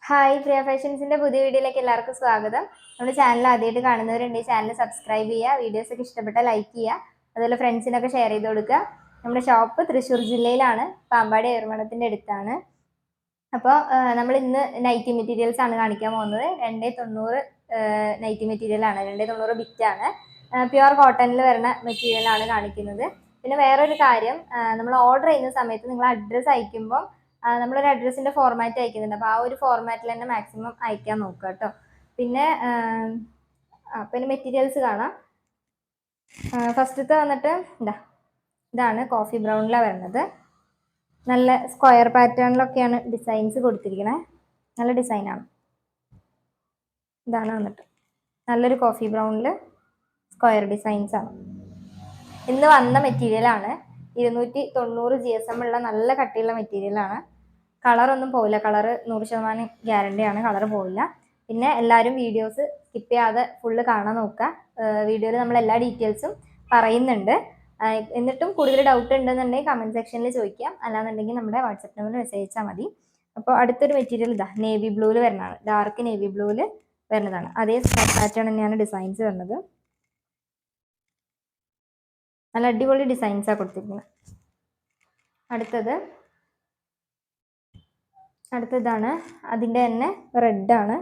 Hi പ്രിയ ഫാഷൻസിന്റെ പുതിയ വീഡിയോയിലേക്ക് എല്ലാവർക്കും സ്വാഗതം. നമ്മുടെ ചാനൽ ആദ്യമായിട്ട് കാണുന്നവരുണ്ടെങ്കിൽ ചാനൽ സബ്സ്ക്രൈബ് ചെയ്യുക, വീഡിയോസ് ഒക്കെ ഇഷ്ടപ്പെട്ടാൽ ലൈക്ക് ചെയ്യുക, അതുപോലെ ഫ്രണ്ട്സിനൊക്കെ ഷെയർ ചെയ്ത് കൊടുക്കുക. നമ്മുടെ ഷോപ്പ് തൃശ്ശൂർ ജില്ലയിലാണ്, പാമ്പാടി ഏർമടത്തിന്റെ അടുത്താണ്. അപ്പോൾ നമ്മൾ ഇന്ന് നൈറ്റി മെറ്റീരിയൽസ് ആണ് കാണിക്കാൻ പോകുന്നത്. 290 നൈറ്റി മെറ്റീരിയൽ ആണ്, 290 ബിറ്റാണ്. പ്യുവർ കോട്ടണിൽ വരുന്ന മെറ്റീരിയൽ ആണ് കാണിക്കുന്നത്. പിന്നെ വേറൊരു കാര്യം, നമ്മൾ ഓർഡർ ചെയ്യുന്ന സമയത്ത് നിങ്ങൾ അഡ്രസ്സ് അയക്കുമ്പോൾ നമ്മളൊരു അഡ്രസ്സിന്റെ ഫോർമാറ്റ് അയക്കുന്നുണ്ട്. അപ്പോൾ ആ ഒരു ഫോർമാറ്റിൽ തന്നെ മാക്സിമം അയക്കാൻ നോക്കുക കേട്ടോ. പിന്നെ പിന്നെ മെറ്റീരിയൽസ് കാണാം. ഫസ്റ്റത്തെ വന്നിട്ട് ഇതാണ് കോഫി ബ്രൗണിലാണ് വരുന്നത്. നല്ല സ്ക്വയർ പാറ്റേണിലൊക്കെയാണ് ഡിസൈൻസ് കൊടുത്തിരിക്കുന്നത്. നല്ല ഡിസൈനാണ്. ഇതാണ് വന്നിട്ട് നല്ലൊരു കോഫി ബ്രൗണിൽ സ്ക്വയർ ഡിസൈൻസ് ആണ്. ഇന്ന് വന്ന മെറ്റീരിയലാണ്. 290 GSM ഉള്ള നല്ല കട്ടിയുള്ള മെറ്റീരിയലാണ്. കളറൊന്നും പോവില്ല. കളറ് 100% ഗ്യാരണ്ടിയാണ്, കളർ പോവില്ല. പിന്നെ എല്ലാവരും വീഡിയോസ് സ്കിപ്പ് ചെയ്യാതെ ഫുള്ള് കാണാൻ നോക്കുക. വീഡിയോയിൽ നമ്മൾ എല്ലാ ഡീറ്റെയിൽസും പറയുന്നുണ്ട്. എന്നിട്ടും കൂടുതൽ ഡൗട്ട് ഉണ്ടെന്നുണ്ടെങ്കിൽ കമൻറ്റ് സെക്ഷനിൽ ചോദിക്കാം, അല്ലാന്നുണ്ടെങ്കിൽ നമ്മുടെ വാട്സപ്പ് നമ്പറിൽ മെസ്സേജ് അയച്ചാൽ മതി. അപ്പോൾ അടുത്തൊരു മെറ്റീരിയൽ ഇതാ നേവി ബ്ലൂവിൽ വരുന്നതാണ്. ഡാർക്ക് നേവി ബ്ലൂവിൽ വരുന്നതാണ്. അതേ പാറ്റേൺ തന്നെയാണ് ഡിസൈൻസ് വരുന്നത്. നല്ല അടിപൊളി ഡിസൈൻസാണ് കൊടുത്തിരിക്കുന്നത്. അടുത്തതാണ്. അതിൻ്റെ തന്നെ റെഡാണ്,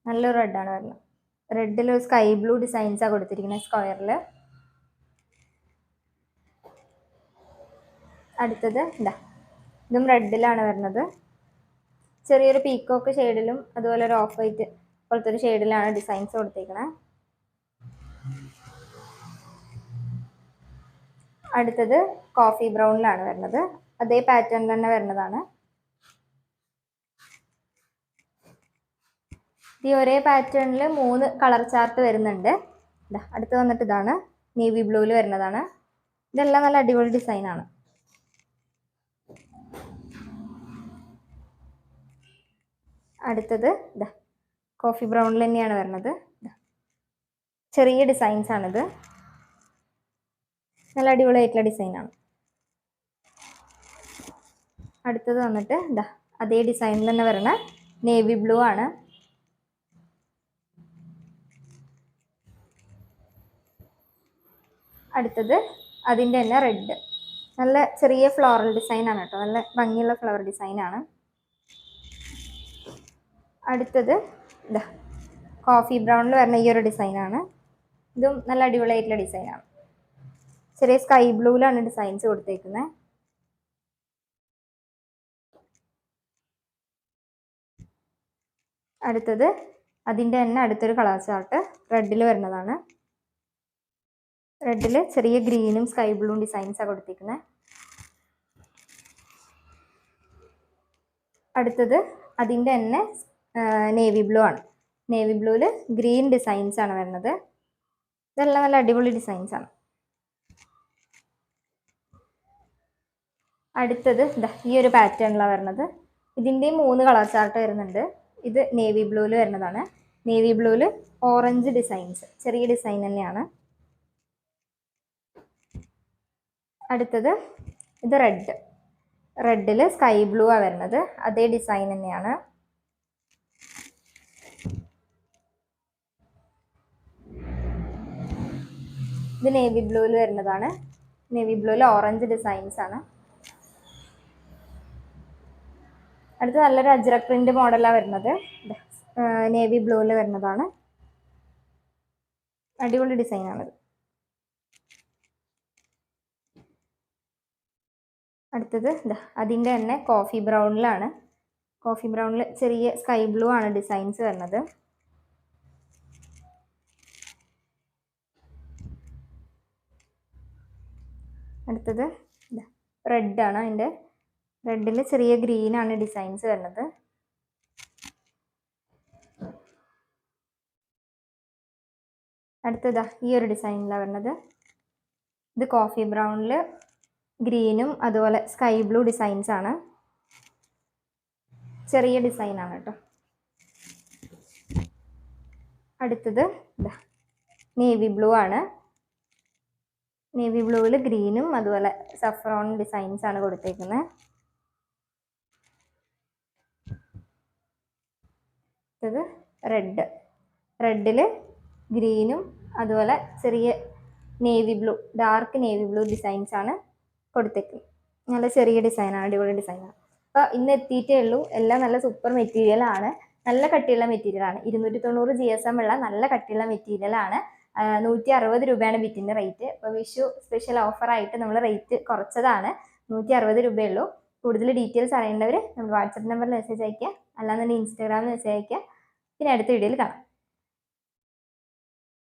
നല്ലൊരു റെഡാണ് വരുന്നത്. റെഡിൽ ഒരു സ്കൈ ബ്ലൂ ഡിസൈൻസാണ് കൊടുത്തിരിക്കുന്നത് സ്ക്വയറിൽ. അടുത്തത് ഇതും റെഡിലാണ് വരുന്നത്. ചെറിയൊരു പീക്കോക്ക് ഷെയ്ഡിലും അതുപോലെ ഒരു ഓഫ് വൈറ്റ് പോലത്തെ ഒരു ഷെയ്ഡിലാണ് ഡിസൈൻസ് കൊടുത്തിരിക്കുന്നത്. അടുത്തത് കോഫി ബ്രൗണിലാണ് വരുന്നത്. അതേ പാറ്റേൺ തന്നെ വരുന്നതാണ്. ഈ ഒരേ പാറ്റേണിൽ 3 കളർ ചാർട്ട് വരുന്നുണ്ട്. അടുത്ത് വന്നിട്ട് ഇതാണ് നേവി ബ്ലൂവിൽ വരുന്നതാണ്. ഇതെല്ലാം നല്ല അടിപൊളി ഡിസൈനാണ്. അടുത്തത് കോഫി ബ്രൗണിൽ തന്നെയാണ് വരുന്നത്. ചെറിയ ഡിസൈൻസ് ആണിത്. നല്ല അടിപൊളിയായിട്ടുള്ള ഡിസൈനാണ്. അടുത്തത് വന്നിട്ട് അതേ ഡിസൈനിൽ തന്നെ വരുന്ന നേവി ബ്ലൂ ആണ്. അടുത്തത് അതിൻ്റെ തന്നെ റെഡ്. നല്ല ചെറിയ ഫ്ലോറൽ ഡിസൈനാണ് കേട്ടോ, നല്ല ഭംഗിയുള്ള ഫ്ലവർ ഡിസൈനാണ്. അടുത്തത് കോഫി ബ്രൗണിൽ വരുന്ന ഈ ഒരു ഡിസൈനാണ്. ഇതും നല്ല അടിപൊളിയായിട്ടുള്ള ഡിസൈനാണ്. ചെറിയ സ്കൈ ബ്ലൂവിലാണ് ഡിസൈൻസ് കൊടുത്തേക്കുന്നത്. അടുത്തത് അതിൻ്റെ തന്നെ അടുത്തൊരു കളർ ചാർട്ട് റെഡിൽ വരുന്നതാണ്. റെഡിൽ ചെറിയ ഗ്രീനും സ്കൈ ബ്ലൂവും ഡിസൈൻസാണ് കൊടുത്തിരിക്കുന്നത്. അടുത്തത് അതിൻ്റെ തന്നെ നേവി ബ്ലൂ ആണ്. നേവി ബ്ലൂവിൽ ഗ്രീൻ ഡിസൈൻസ് ആണ് വരുന്നത്. ഇതെല്ലാം നല്ല അടിപൊളി ഡിസൈൻസ് ആണ്. അടുത്തത് ഈ ഒരു പാറ്റേണിലാണ് വരുന്നത്. ഇതിൻ്റെയും 3 കളർ ചാർട്ട് വരുന്നുണ്ട്. ഇത് നേവി ബ്ലൂവിൽ വരുന്നതാണ്. നേവി ബ്ലൂവിൽ ഓറഞ്ച് ഡിസൈൻസ്, ചെറിയ ഡിസൈൻ തന്നെയാണ്. അടുത്തത് ഇത് റെഡിൽ സ്കൈ ബ്ലൂ ആണ് വരുന്നത്. അതേ ഡിസൈൻ തന്നെയാണ്. ഇത് നേവി ബ്ലൂവിൽ വരുന്നതാണ്. നേവി ബ്ലൂവിൽ ഓറഞ്ച് ഡിസൈൻസ് ആണ്. അടുത്ത നല്ലൊരു അജ്രക് പ്രിന്റ് മോഡലാണ് വരുന്നത്. നേവി ബ്ലൂവിൽ വരുന്നതാണ്. അടിപൊളി ഡിസൈനാണിത്. അടുത്തത് അതിൻ്റെ തന്നെ കോഫി ബ്രൗണിലാണ്. കോഫി ബ്രൗണിൽ ചെറിയ സ്കൈ ബ്ലൂ ആണ് ഡിസൈൻസ് വരുന്നത്. അടുത്തത് റെഡാണ്. അതിൻ്റെ റെഡിൽ ചെറിയ ഗ്രീനാണ് ഡിസൈൻസ് വരുന്നത്. അടുത്തത് ഈ ഒരു ഡിസൈനിലാണ് വരുന്നത്. ഇത് കോഫി ബ്രൗണിൽ ഗ്രീനും അതുപോലെ സ്കൈ ബ്ലൂ ഡിസൈൻസ് ആണ്. ചെറിയ ഡിസൈനാണ് കേട്ടോ. അടുത്തത് നേവി ബ്ലൂ ആണ്. നേവി ബ്ലൂവിൽ ഗ്രീനും അതുപോലെ സഫ്രോൺ ഡിസൈൻസ് ആണ് കൊടുത്തേക്കുന്നത്. ഇത് റെഡിൽ ഗ്രീനും അതുപോലെ ചെറിയ navy blue, dark navy blue designs ആണ് കൊടുത്തേക്കുന്നത്. നല്ല ചെറിയ ഡിസൈനാണ്, അടിപൊളി ഡിസൈനാണ്. അപ്പോൾ ഇന്ന് എത്തിയിട്ടേ ഉള്ളൂ. എല്ലാം നല്ല സൂപ്പർ മെറ്റീരിയലാണ്, നല്ല കട്ടിയുള്ള മെറ്റീരിയലാണ്. 290 GSM ഉള്ള നല്ല കട്ടിയുള്ള മെറ്റീരിയലാണ്. 160 രൂപയാണ് ബിറ്റിൻ്റെ റേറ്റ്. അപ്പോൾ വിഷു സ്പെഷ്യൽ ഓഫറായിട്ട് നമ്മൾ റേറ്റ് കുറച്ചതാണ്. 160 രൂപയുള്ളൂ. കൂടുതൽ ഡീറ്റെയിൽസ് അറിയേണ്ടവർ നമ്മൾ വാട്സപ്പ് നമ്പറിൽ മെസ്സേജ് അയയ്ക്കുക, അല്ലാന്നുണ്ടെങ്കിൽ ഇൻസ്റ്റാഗ്രാമിൽ മെസ്സേജ് അയയ്ക്കുക. പിന്നെ അടുത്ത വീഡിയോയിൽ കാണാം.